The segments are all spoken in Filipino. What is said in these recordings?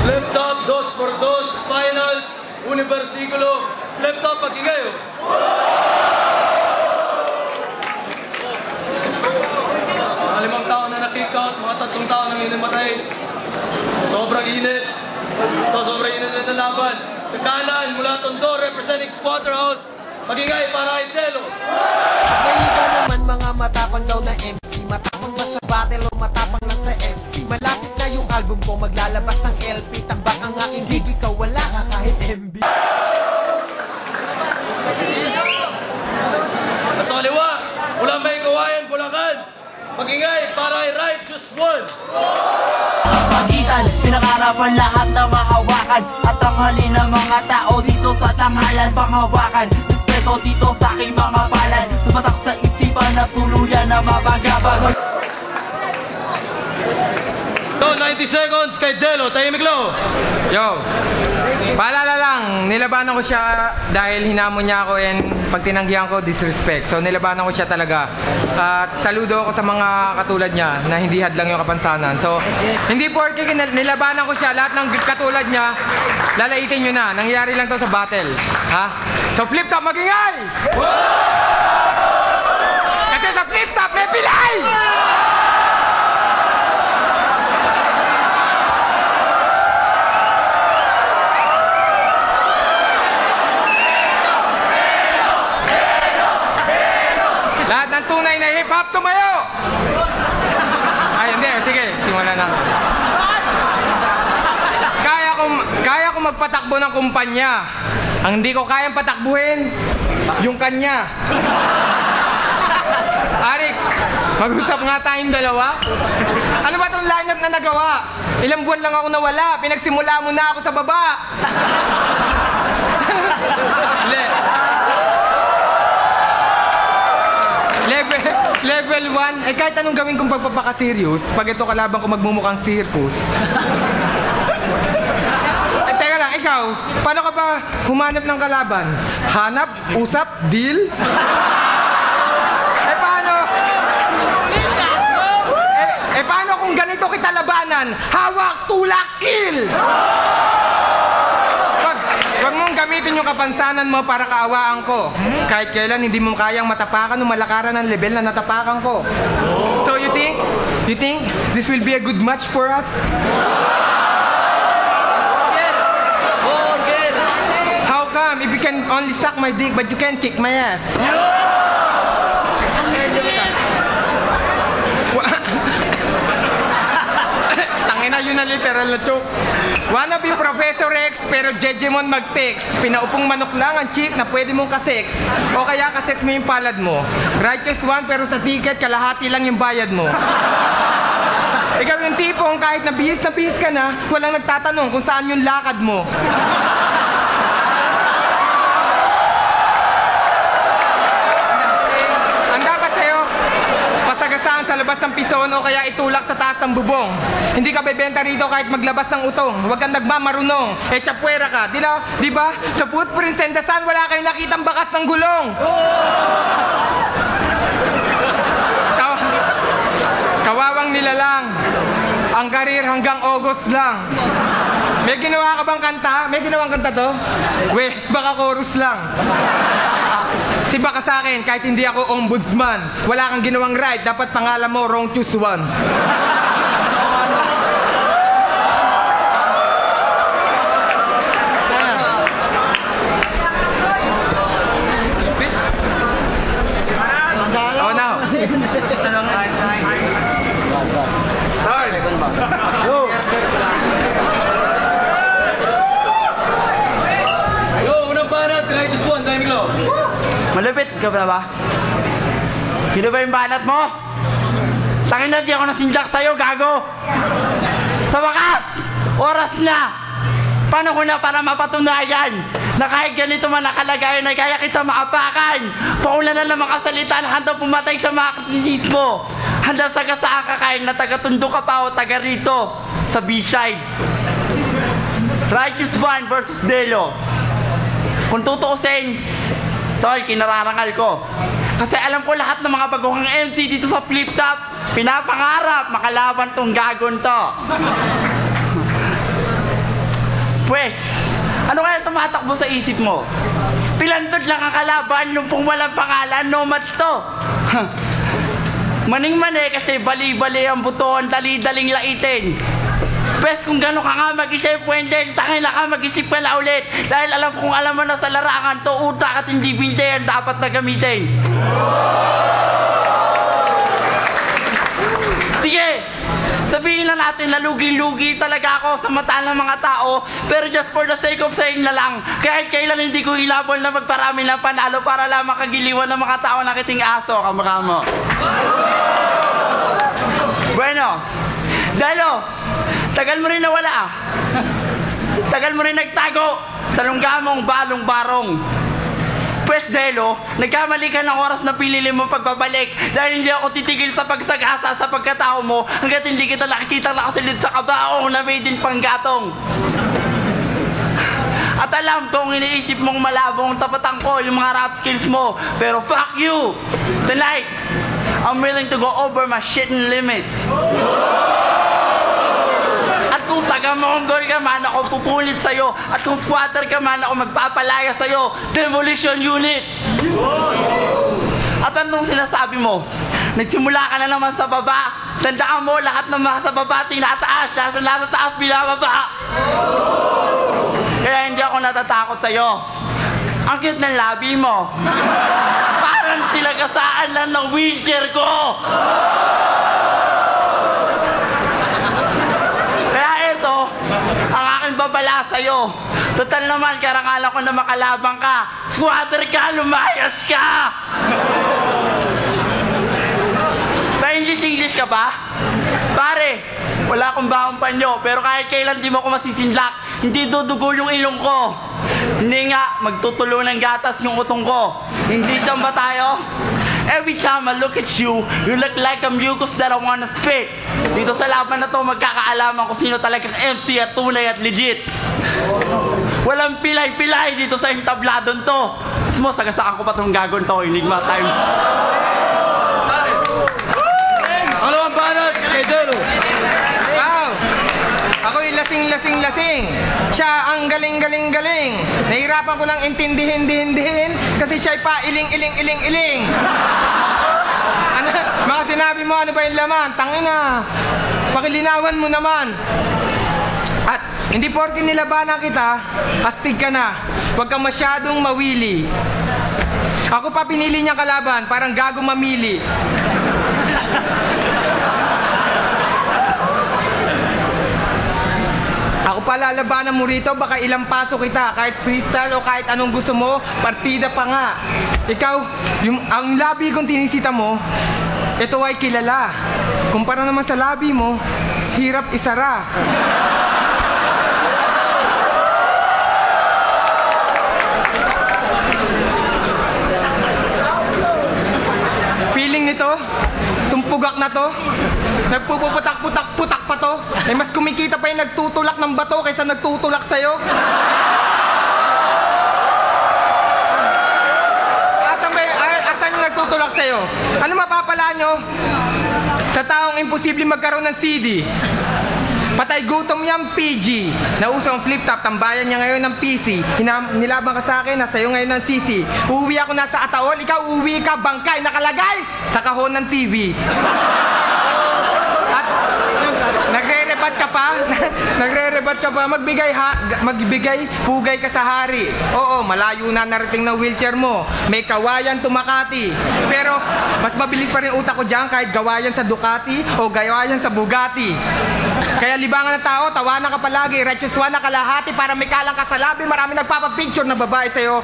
Flip top, 2x2, finals, universikulo, flip top, pag-ingayo. Mga 5 tao na na-kick out, mga 3 tao nang inimatay. Sobrang init. Ito, sobrang init na laban. Sa kanan, mula Tondo, representing Squatterhouse, pag-ingay para kay Delo. May iba naman mga matapang daw na MC, matapang ba sa battle o matapang lang sa FP. Malapit na yung album ko, maglalabas ng LP. Tambak ang aking gig, ikaw wala ka kahit MB. At sa kaliwa, ulang may kawayan, Bulacan. Pag-ingay para kay Righteous One. Pagitan, pinakarapan lahat na mahawakan. At ang hali ng mga tao dito sa tanghalan panghawakan. Respeto dito sa aking mga palad. Tumatak sa isipan na tuluyan na mabagabag. So, 90 seconds kay Delo, tahimik lo. Yo, paalala lang, nilabanan ko siya dahil hinamon niya ako and pag tinanggihan ko, disrespect. So nilabanan ko siya talaga. At saludo ako sa mga katulad niya na hindi hadlang yung kapansanan. So, hindi porke nilabanan ko siya, lahat ng katulad niya, lalaitin nyo na. Nangyayari lang to sa battle. Ha? So flip top, magingay! Kasi sa flip top, may pilay! Lahat ng tunay na hip-hop tumayo! Ay, hindi. Sige, simulan na. Kaya ko magpatakbo ng kumpanya. Ang hindi ko kayang patakbuhin, yung kanya. Arik, mag-usap nga tayong dalawa. Ano ba itong lineup na nagawa? Ilang buwan lang ako nawala. Pinagsimula mo na ako sa baba. Level 1, kahit anong gawin kong pagpapaka-serious, pag ito kalaban ko magmumukhang circus. Teka lang, ikaw, paano ka ba humanap ng kalaban? Hanap? Usap? Deal? Paano? Paano kung ganito kita labanan? Hawak, tulak, kill! Huwag mong gamitin yung kapansanan mo para kaawaan ko. Kahit kailan hindi mo kayang matapakan o malakaran ng level na natapakan ko. So you think this will be a good match for us? How come? If you can only suck my dick but you can't kick my ass? Tangina, yun na literal na joke. Wanna be Professor X pero Jejemon mag-text. Pinaupong manok lang ang chick na pwede mong kasex. O kaya kasex mo yung palad mo. Righteous One pero sa ticket kalahati lang yung bayad mo. Ikaw yung tipong kahit na bihis ka na, walang nagtatanong kung saan yung lakad mo. Pasagasaan sa labas ng pison o kaya itulak sa taas ng bubong. Hindi ka bebenta rito kahit maglabas ng utong. Huwag kang nagmamarunong. Chapwera ka. Di ba? Sa footprints and the sun, wala kayong nakitang bakas ng gulong. Kawawang nilalang. Ang karir hanggang August lang. May ginawa ka bang kanta? May ginawang kanta to? Weh, baka chorus lang. Si baka sa akin, kahit hindi ako ombudsman, wala kang ginawang right, dapat pangalan mo, wrong choose one. Oh, now. Isa lang. Yo, unang banat, Righteous One, timing lo. Malupit ka ba? Sino ba yung banat mo? Tangin na di ako nasinjak sa'yo, gago! Sa wakas! Oras na! Paano ko na para mapatunayan na kahit ganito man nakalagayan ay kaya kita maapakan? Paula na lang makasalita na handang pumatay sa mga kritisismo. Handa sa gasaan kakain na taga-tundo ka pa o taga rito sa B-side. Righteous One versus Delo. Kung tutuusin, tol, kinararangal ko. Kasi alam ko lahat ng mga baguhang MC dito sa Flip Top, pinapangarap makalaban tong gagon to. tumatakbo sa isip mo? Pilandod lang ang kalaban, lumpong walang pangalan, no match to. Maning-mani kasi bali-bali ang buton, dali-daling laitin. Pes kung gano'n ka nga mag-isip, Wendell, tangin na ka, mag-isip ka na ulit. Dahil alam mo na sa larangan to, utak at hindi binte ang dapat na gamitin. Sige, sabihin na natin na lugi-lugi talaga ako sa mata ng mga tao, pero just for the sake of saying na lang, kahit kailan hindi ko hilabol na magparami ng panalo para lang makagiliwan ng mga tao na kiting aso, kamakamo. Bueno, Dalo, tagal mo rin nawala ah. Tagal mo rin nagtago sa lunggamong balong-barong. Pwes Delo, nagkamali ka ng oras na pinili mo pagbabalik dahil hindi ako titigil sa pagsagasa sa pagkatao mo hanggat hindi kita nakikita nakasilid sa kabaong na made in panggatong. At alam kong iniisip mong malabong tapatan ko yung mga rap skills mo, pero fuck you! Tonight, I'm willing to go over my shitting limit. At kung taga-Monggol ka man, ako pupulit sa'yo. At kung squatter ka man, ako magpapalaya sa'yo. Demolition unit! At anong sinasabi mo? Nagsimula ka na naman sa baba. Tandaan mo, lahat ng mga sa baba tinataas. Nasa taas, binababa. Kaya hindi ako natatakot sa'yo. Ang cute ng labi mo. Parang sila kasaan lang ng wheelchair ko. Kaya ito, ang aking babala sa'yo. Total naman, karangalan ko na makalabang ka. Squatter ka, lumayas ka! English ka ba? Pare, wala akong baong panyo, pero kahit kailan di mo ko masisinlak, hindi dudugo yung ilong ko. Hindi nga, magtutulo ng gatas yung utong ko. Inglesan ba tayo? Every time I look at you, you look like a mucus that I wanna spit. Dito sa laban na to, magkakaalaman kung sino talagang MC at tunay at legit. Walang pilay-pilay dito sa entabladon to. Mas mo, sagasaan ko pa tong gagon to, Enigma time. Ano ang banat kay Delo? Wow! Ako'y lasing. Siya ang galing. Nahirapan ko lang intindihin kasi siya'y pa iling. Ano? Mga sinabi mo, ano ba yung laman? Tangina! Pakilinawan mo naman. At hindi porke nilabanan kita, astig ka na. Huwag kang masyadong mawili. Ako pa pinili niyang kalaban, parang gago mamili. Ako pa lalabanan mo rito, baka ilang paso kita. Kahit freestyle o kahit anong gusto mo, partida pa nga. Ikaw, ang labi kong tinisita mo, ito ay kilala. Kumpara naman sa labi mo, hirap isara. Feeling nito, tumpugak na to, nagpuputak-putak pa to. Eh mas kumikita pa yung nagtutulak ng bato kaysa nagtutulak sa'yo. Asan yung nagtutulak sa'yo? Ano mapapala nyo? Sa taong imposible magkaroon ng CD. Patay gutom niyang PG. Nauso ang flip-top, tambayan niya ngayon ng PC. Nilaban ka sa akin, nasa iyo ngayon ng CC. Uuwi ako nasa Ataol, ikaw uuwi ka bangkay nakalagay sa kahon ng TV. At nagre-rebat ka pa, magbigay pugay ka sa hari. Oo, malayo na narating ng wheelchair mo. May kawayan to Makati. Pero mas mabilis pa rin utak ko dyan kahit gawayan sa Ducati o gawayan sa Bugatti. Kaya libangan ng tao, tawanan ka palagi, righteous one na kalahati para may kalang ka sa labi. Marami nagpapapicture na babae sa'yo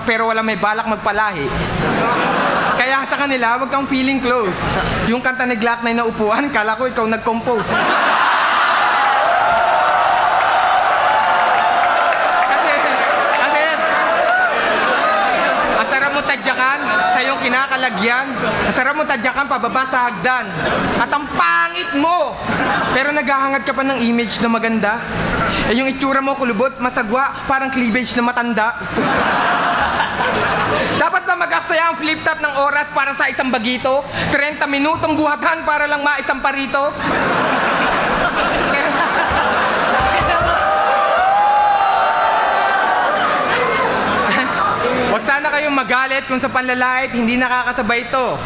pero wala may balak magpalahi. Kaya sa kanila, wag kang feeling close. Yung kanta ni Glock na naupuan, kala ko ikaw nag-compose. Kasi asara mo tadyakan sa iyong kinakalagyan. Asara mo tadyakan pababa sa hagdan. At ang pangit mo! Pero naghahangad ka pa ng image na maganda. Eh yung itsura mo kulubot, masagwa, parang cleavage na matanda. Dapat ba mag-aksaya ang flip-top ng oras para sa isang bagito? 30 minutong buhatan para lang maisang parito? Subalit kung sa panlalait, hindi nakakasabay ito.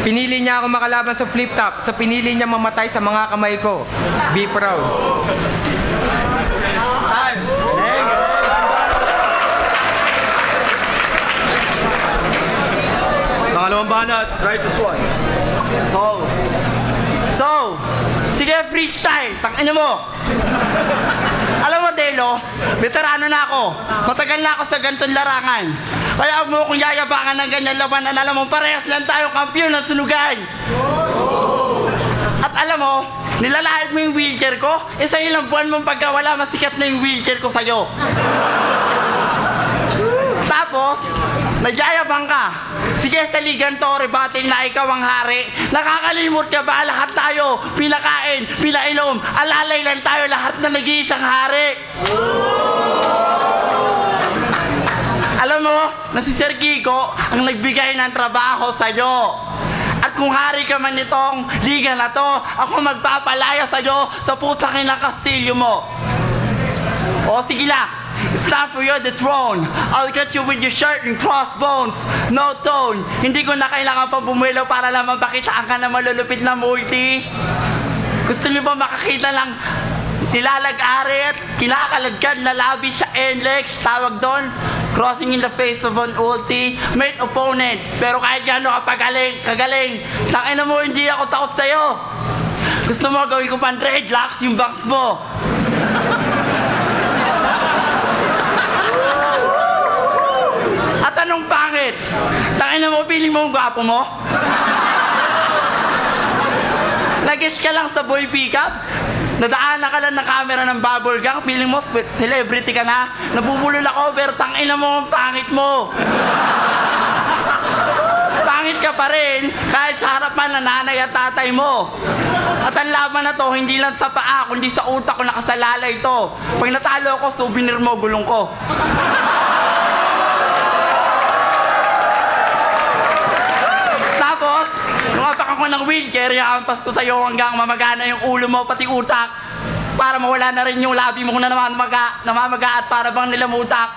Pinili niya ako makalaban sa flip top. Sa pinili niya mamatay sa mga kamay ko. Be proud. Time! Pangalawang banat, righteous one. So, sige freestyle, tangina mo. Alam mo, Delo, veterano na ako. Matagal na ako sa ganitong larangan. Kaya huwag mo kung yayabangan ng ganyan labanan. Alam mo, parehas lang tayo kampiyon ng sunugan. At alam mo, nilalahid mo yung wheelchair ko, isang ilang buwan mong pagkawala, masikat na yung wheelchair ko sa'yo. Tapos, nagyayabang ka. Sige, sa Ligan to, rebatin na ikaw ang hari. Nakakalimot ka ba? Lahat tayo, pinakain, pinainom, alalay lang tayo, lahat na nag-iisang hari. Alam mo, na si Sir Kiko ang nagbigay ng trabaho sa'yo. At kung hari ka man nitong liga na to, ako magpapalaya sa'yo sa putang ng kastilyo mo. O sige na. It's time for you the throne. I'll cut you with your shirt and crossbones. No tone. Hindi ko na kailangan pang bumilo para lang mapakitaan ka na malulupit na multi. Gusto niyo ba makakita lang nilalag-ari at kinakalagkad na labi sa NLEX? Tawag doon, crossing in the face of an ultimate opponent. Pero kahit gano'n ka kagaling, tangina mo, hindi ako takot sa'yo. Gusto mo gawin ko pang dreadlocks yung box mo? At anong pangit? Tangina mo, piling mo ang gwapo mo? Nag-guess ka lang sa boy pickup? Nadaanan ka lang ng camera ng bubble gang? Piling mo, celebrity ka na? Nabubulol ako, pero tangina mo ang pangit mo. Pangit ka pa rin, kahit sa harapan ng nanay at tatay mo. At ang laban na to, hindi lang sa paa, kundi sa utak ko nakasalalay ito. Pag natalo ako, souvenir mo, gulong ko. Tapos, lumapak ako ng wheelchair, iampas ko sa'yo hanggang mamagana yung ulo mo, pati utak. Para mawala na rin yung labi mo na namamaga at para bang nilamutak.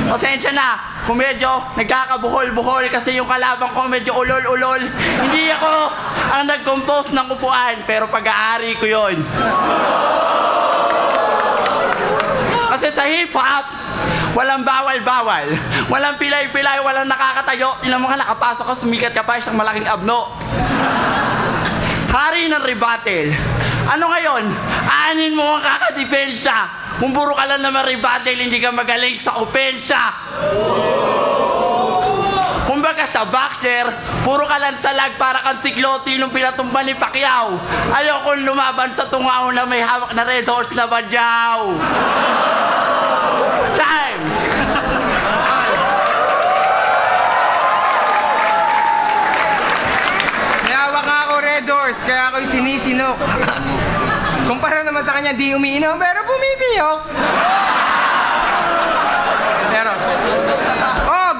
Pasensya na, kung medyo nagkakabuhol-buhol kasi yung kalabang ko medyo ulol-ulol. Hindi ako ang nag-compose ng upuan, pero pag-aari ko yun. Kasi sa hip-hop, walang bawal-bawal, walang pilay-pilay, walang nakakatayo. Ilang mga nakapasok ka, sumikat ka pa, isang malaking abno. Hari ng rebattle. Ano ngayon? Aanin mo ang kakadepensa. Kung puro ka lang naman rebattle, hindi ka magaling sa opensa. Kumbaga sa boxer, puro ka lang salag para kang siklote nung pinatumba ni Pacquiao. Ayokong lumaban sa tungaw na may hawak na red horse na badyaw. Time! May hawak nga ako red horse, kaya ako'y sinisinok. Kumpara naman sa kanya, di umiinom, pero pumipiyok. Pero,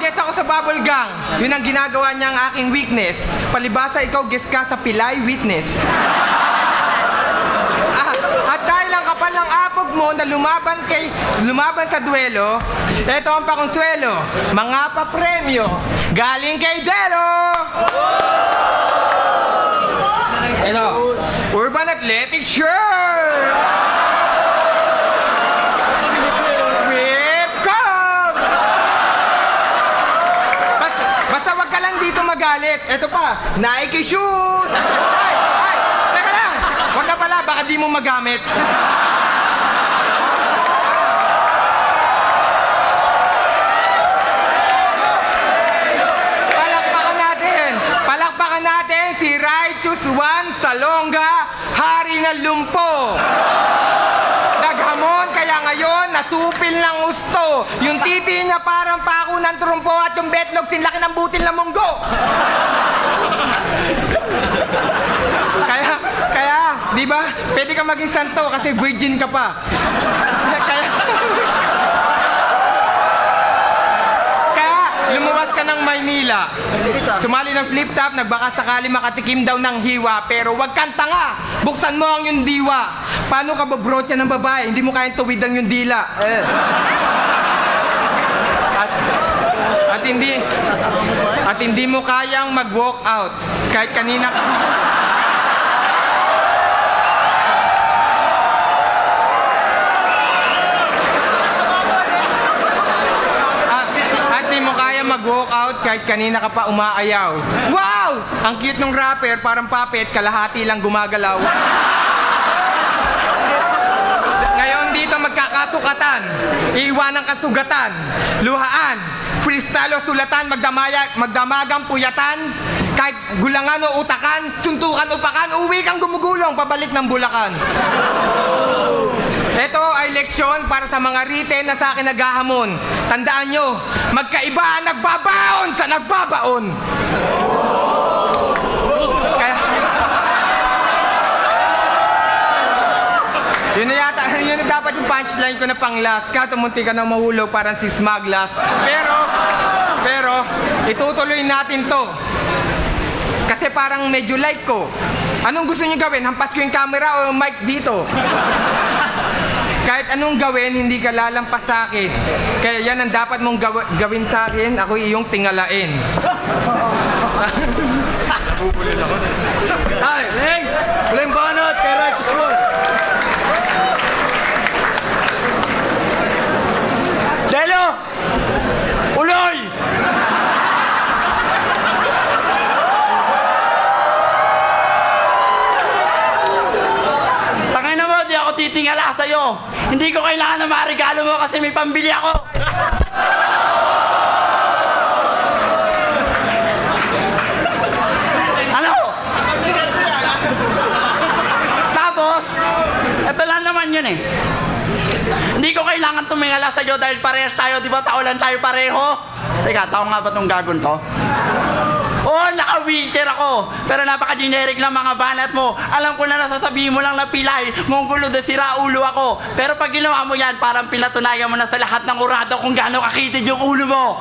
guess ako sa bubble gang. Yun ang ginagawa niya ang aking weakness. Palibasa, ikaw guess ka sa pilay witness. At dahil ang kapal ng apog mo na lumaban sa duelo, ito ang pakonsuelo, mga papremyo, galing kay Delo! Ito, Urban Athletic Shirt! Whip Cup! Basta wag ka lang dito magalit. Ito pa, Nike shoes! Ay, teka lang! Wag na pala, baka di mo magamit. Palakpakan natin si Righteous One Salonga, hari ng lumpo. Naghamon kaya ngayon nasupil ng gusto. Yung titi niya parang pako ng trumpo at yung betlog sinlaki ng butil ng munggo. Kaya, di ba? Pwede ka maging santo kasi virgin ka pa. Lumuwas ka ng Maynila. Sumali ng flip top, nagbaka sakali makatikim daw ng hiwa. Pero wag kang tanga, buksan mo ang yung diwa. Paano ka babrocha ng babae? Hindi mo kayang tuwid ang yung dila. At At hindi mo kayang mag-walk out kahit kanina. At hindi mo kayang mag-walk out kahit kanina ka pa umaayaw. Wow! Ang cute ng rapper, parang puppet, kalahati lang gumagalaw. Ngayon dito magkakasukatan, iiwanang kasugatan, luhaan, freestyle o sulatan, magdamagang puyatan, kahit gulangan o utakan, suntukan o pakan, uwi kang gumugulong, pabalik ng Bulacan. Ito ay leksyon para sa mga riten na sa akin naghahamon. Tandaan nyo, magkaiba ang nagbabaon sa nagbabaon. Yun na dapat yung punchline ko na pang last. Kaso munti ka nang mahulog parang si Smaglas. Pero, itutuloy natin to. Kasi parang medyo like ko. Anong gusto niyo gawin? Hampas ko yung camera o yung mic dito? Kahit anong gawin, hindi ka lalampas sa akin. Kaya yan ang dapat mong gawin sa akin. Ako iyong tingalain. Nabubulil ako. Hi! Huling banat kay Righteous One. Delo! Ulol! Tangay na mo, di ako titingala sa'yo. Hindi ko kailangan na marigalo mo kasi may pambili ako. Ano? Tapos, ito lang naman yun eh. Hindi ko kailangan tumingala sa'yo dahil parehas tayo, di ba? Tao lang tayo pareho. Teka, tao nga ba tong gagon to? Oo, naka-wheelchair ako. Pero napaka-generic lang mga banat mo. Alam ko na nasasabihin mo lang na pilay. Monggulo de sira ulo ako. Pero pag ginawa mo yan, parang pinatunayan mo na sa lahat ng urado kung gaano kakitid yung ulo mo.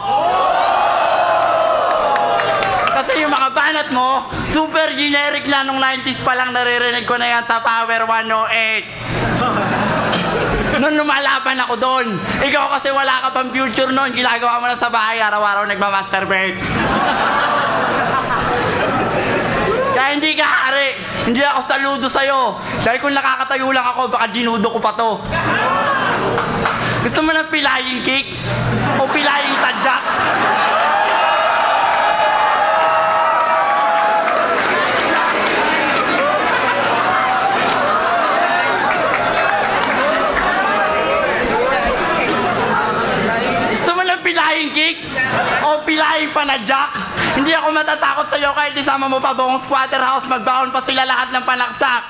Kasi yung mga banat mo, super generic lang nung 90s pa lang naririnig ko na yan sa Power 108. Noon lumalaban ako doon. Ikaw kasi wala ka pang future noon. Ginagawa mo na sa bahay, araw-araw nagmamasturbate. Kaya hindi ka hari. Hindi ako saludo sa'yo. Dahil kung nakakatayo lang ako, baka ginudo ko pa to. Gusto mo ng pilaying cake? O pilaying tadyak? Pilaying cake o pilaying panadyak. Hindi ako matatakot sa'yo kahit isama mo pa buong squatter house, magbaon pa sila lahat ng panaksak.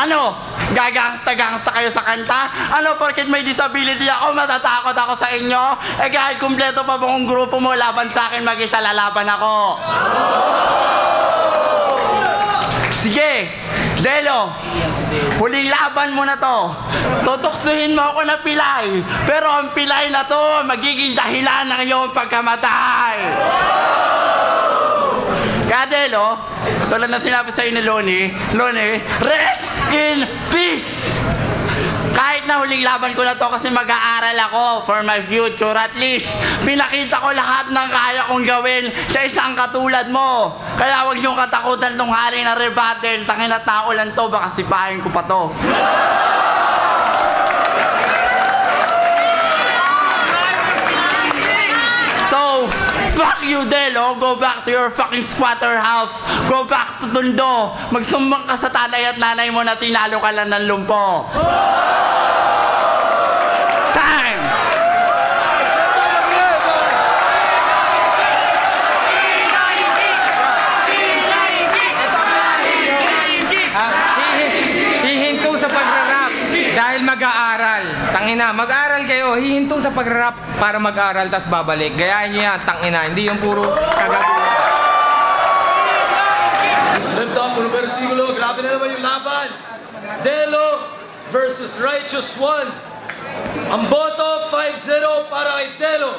Ano? Gagangsta-gangsta kayo sa kanta? Ano, porket may disability ako, matatakot ako sa inyo? Eh kahit kumpleto pa buong grupo mo, laban sa akin, mag-isa lalaban ako. Sige, Delo, huling laban mo na to. Tutuksuhin mo ako na pilay. Pero ang pilay na to, magiging dahilan ng iyong pagkamatay. Kaya Delo, tulad na sinabi sa'yo ni Loni, rest in peace! Kahit na huling laban ko na to kasi mag-aaral ako for my future. At least, pinakita ko lahat ng kaya kong gawin sa isang katulad mo. Kaya huwag niyong katakutan tong hari na rebuttal. Tangin na tao lang to, baka sipahin ko pa to. So, fuck you, Delo. Go back to your fucking squatter house. Go back to Tondo. Magsumbang ka sa tatay at nanay mo na tinalo ka lang ng lumpo. Time! Hihinto sa pagrarap dahil mag-aaral. Tangina, mag-aaral kayo. Hihinto sa pagrarap para mag-aaral tas babalik. Gayahin nyo yan, tangina. Hindi yung puro kagagawa. Nagto, puro versikulo. Grabe na naman yung laban. Delo versus Righteous One. Ang boto, 5-0 para kay Delo.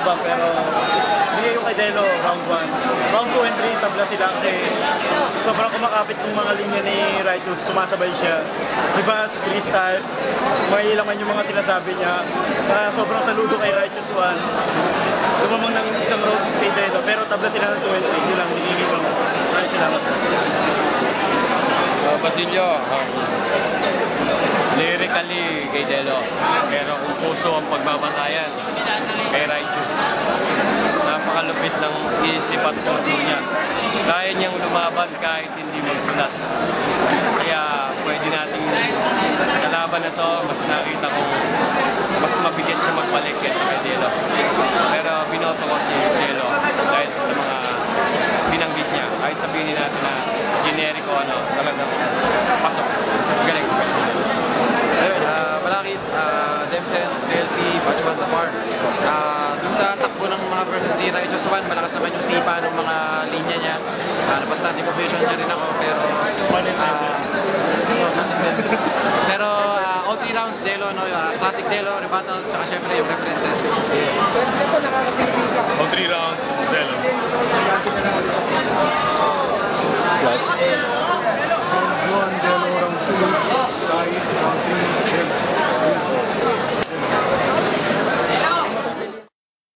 tabang, pero hindi yung kay Delo, round 1. Round 2 and 3, tabla sila kasi sobrang kumakapit ng mga linya ni Righteous, sumasabay siya. Diba, Crystal, may laman yung mga sinasabi niya. Sobrang saludo kay Righteous 1. Lumamang ng isang round kay Delo, pero tabla sila ng 2 and 3, hindi lang, hindi lang. Maraming salamat. Basilio, lyrically kay Delo, pero kung puso ang pagbabatayan kay Righteous. Napakalupit ng isip at puso niya. Kaya niyang lumaban kahit hindi magsulat. Kaya pwede nating sa laban na to, mas nakita ko mas mabigat siya magbalik kaysa kay Delo. Pero binoto ko si Delo dahil sa mga binanggit niya. Kahit sabihin natin na generic o ano, talagang pasok. Galing. Ayun, Malakit, Demsen, DLC, Batchbanta Farm. Dun sa takbo ng mga versus ni Righteous 1, malakas naman yung sipa ng mga linya niya. Napastanding ovation niya rin ako, pero pero all 3 rounds Delo, no, classic Delo, rebuttals, saka syempre yung references. All 3 rounds,